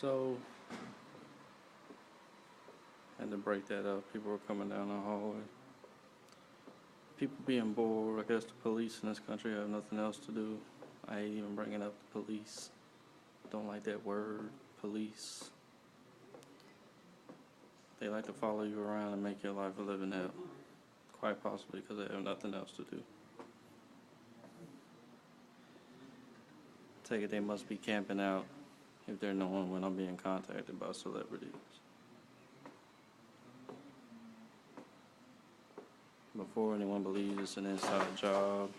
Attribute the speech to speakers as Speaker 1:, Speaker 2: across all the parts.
Speaker 1: So, had to break that up. People were coming down the hallway. People being bored. I guess the police in this country have nothing else to do. I hate even bringing up the police. Don't like that word, police. They like to follow you around and make your life a living hell. Quite possibly because they have nothing else to do. Take it they must be camping out if they're knowing when I'm being contacted by celebrities. Before anyone believes it's an inside job,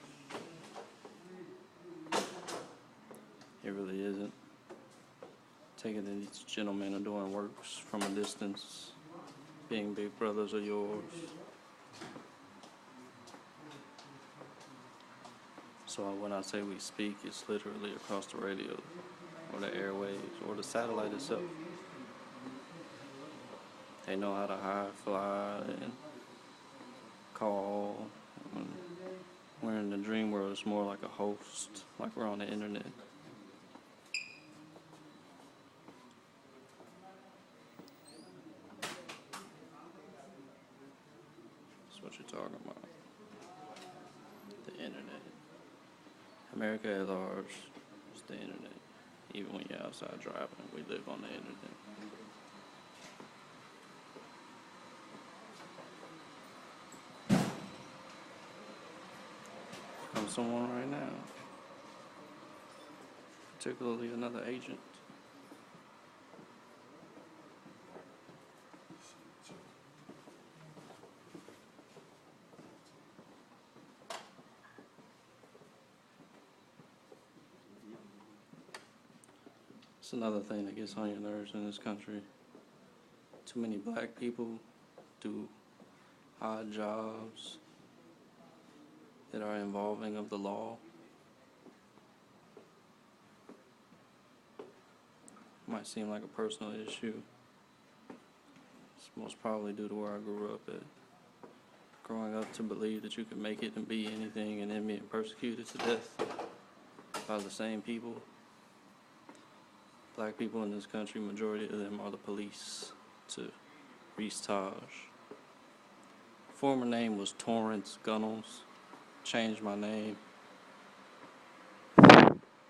Speaker 1: it really isn't. Take it that these gentlemen are doing works from a distance, being big brothers of yours. So when I say we speak, it's literally across the radio, or the airwaves, or the satellite itself. They know how to hide, fly, and call. We're in the dream world. It's more like a host, like we're on the internet. That's what you're talking about. The internet. America at large is the internet. Even when you're outside driving, we live on the internet. Comes someone right now. Particularly another agent. It's another thing that gets on your nerves in this country. Too many black people do odd jobs that are involving of the law. Might seem like a personal issue. It's most probably due to where I grew up at. Growing up to believe that you can make it and be anything and then being persecuted to death by the same people. Black people in this country, majority of them are the police to Reese Taj. Former name was Torrance Gunnels. Changed my name,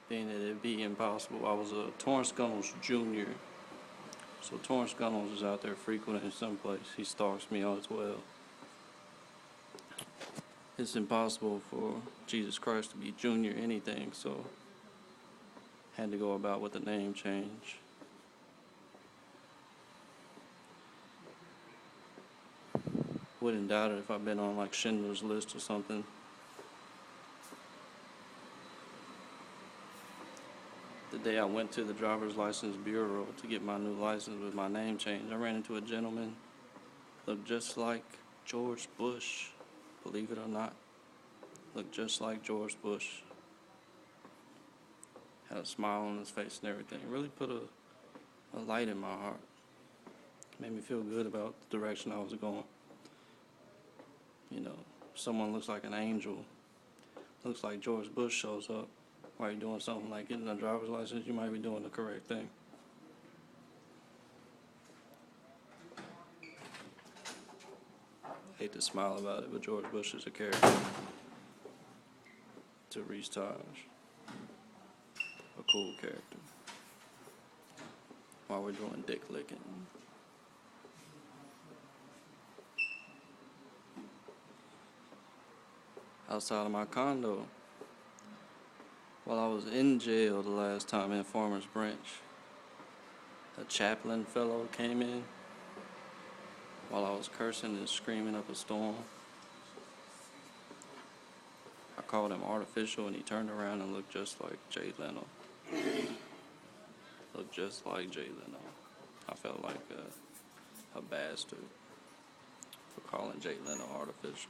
Speaker 1: being that it'd be impossible. I was a Torrance Gunnels Jr. So Torrance Gunnels is out there frequenting someplace. He stalks me as well. It's impossible for Jesus Christ to be Junior anything, so had to go about with the name change. Wouldn't doubt it if I'd been on like Schindler's List or something. The day I went to the driver's license bureau to get my new license with my name changed, I ran into a gentleman, looked just like George Bush, believe it or not. Looked just like George Bush. Had a smile on his face and everything. Really put a light in my heart. Made me feel good about the direction I was going. You know, someone looks like an angel, looks like George Bush shows up while you're doing something like getting a driver's license, you might be doing the correct thing. Hate to smile about it, but George Bush is a character to Reese Taj. A cool character. While we're doing dick licking. Outside of my condo, while I was in jail the last time in Farmers Branch, a chaplain fellow came in while I was cursing and screaming up a storm. I called him artificial and he turned around and looked just like Jay Leno. Looked just like Jay Leno. I felt like a bastard for calling Jay Leno artificial.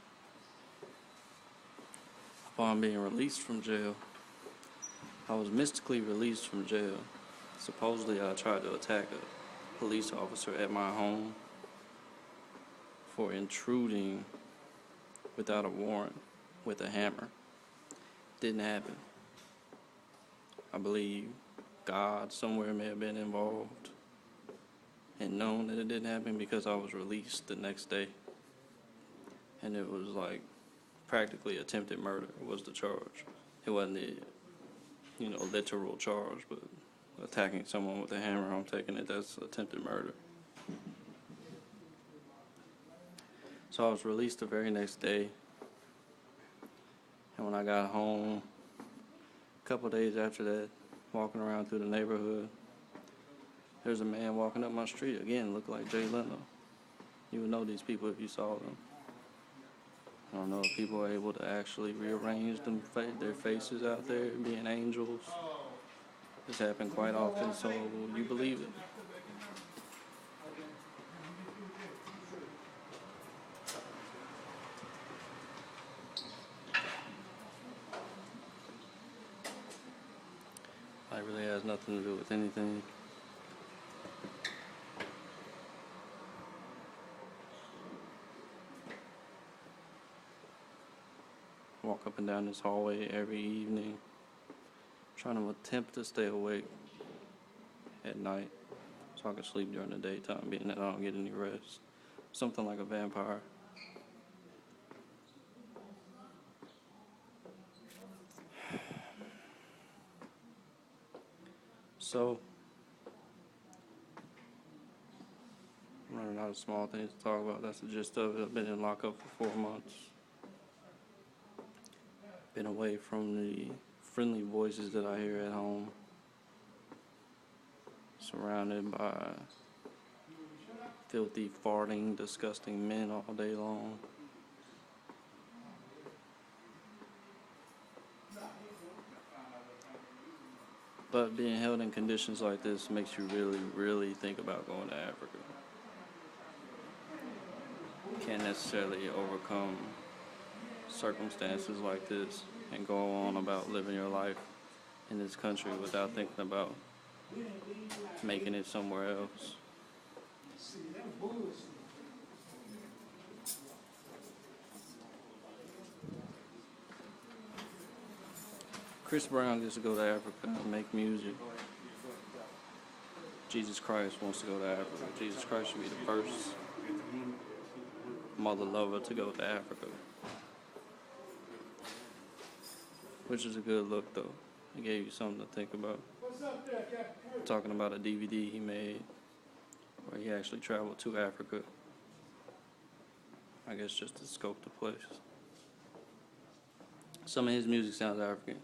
Speaker 1: Upon being released from jail, I was mystically released from jail. Supposedly I tried to attack a police officer at my home for intruding without a warrant with a hammer. Didn't happen. I believe God somewhere may have been involved. and known that it didn't happen because I was released the next day. And it was like practically attempted murder was the charge. It wasn't the, literal charge, but attacking someone with a hammer, I'm taking it that's attempted murder. So I was released the very next day. And when I got home, a couple of days after that, walking around through the neighborhood, there's a man walking up my street. Again, looked like Jay Leno. You would know these people if you saw them. I don't know if people are able to actually rearrange their faces out there, being angels. This happened quite often, so you believe it. It really has nothing to do with anything. Walk up and down this hallway every evening, trying to attempt to stay awake at night so I can sleep during the daytime, being that I don't get any rest. Something like a vampire. So, I'm running out of small things to talk about. That's the gist of it. I've been in lockup for 4 months. Been away from the friendly voices that I hear at home. Surrounded by filthy, farting, disgusting men all day long. But being held in conditions like this makes you really, really think about going to Africa. Can't necessarily overcome circumstances like this and go on about living your life in this country without thinking about making it somewhere else. Chris Brown gets to go to Africa and make music. Jesus Christ wants to go to Africa. Jesus Christ should be the first mother lover to go to Africa. Which is a good look, though. It gave you something to think about. Talking about a DVD he made where he actually traveled to Africa. I guess just to scope the place. Some of his music sounds African.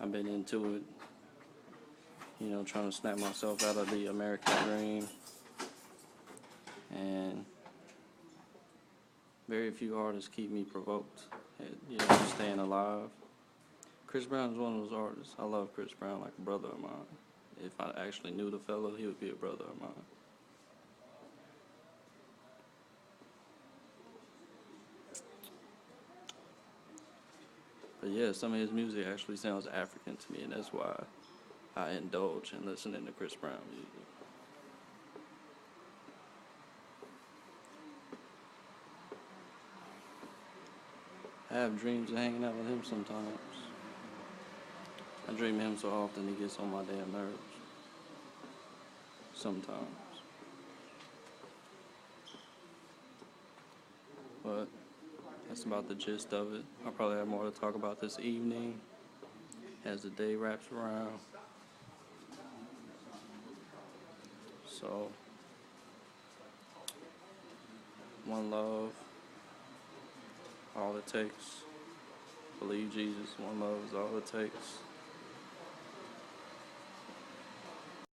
Speaker 1: I've been into it, trying to snap myself out of the American dream. And very few artists keep me provoked at, staying alive. Chris Brown is one of those artists. I love Chris Brown like a brother of mine. If I actually knew the fellow, he would be a brother of mine. But yeah, some of his music actually sounds African to me, and that's why I indulge in listening to Chris Brown music. I have dreams of hanging out with him sometimes. I dream of him so often he gets on my damn nerves. Sometimes. But that's about the gist of it. I'll probably have more to talk about this evening as the day wraps around. So, one love, all it takes. Believe Jesus, one love is all it takes.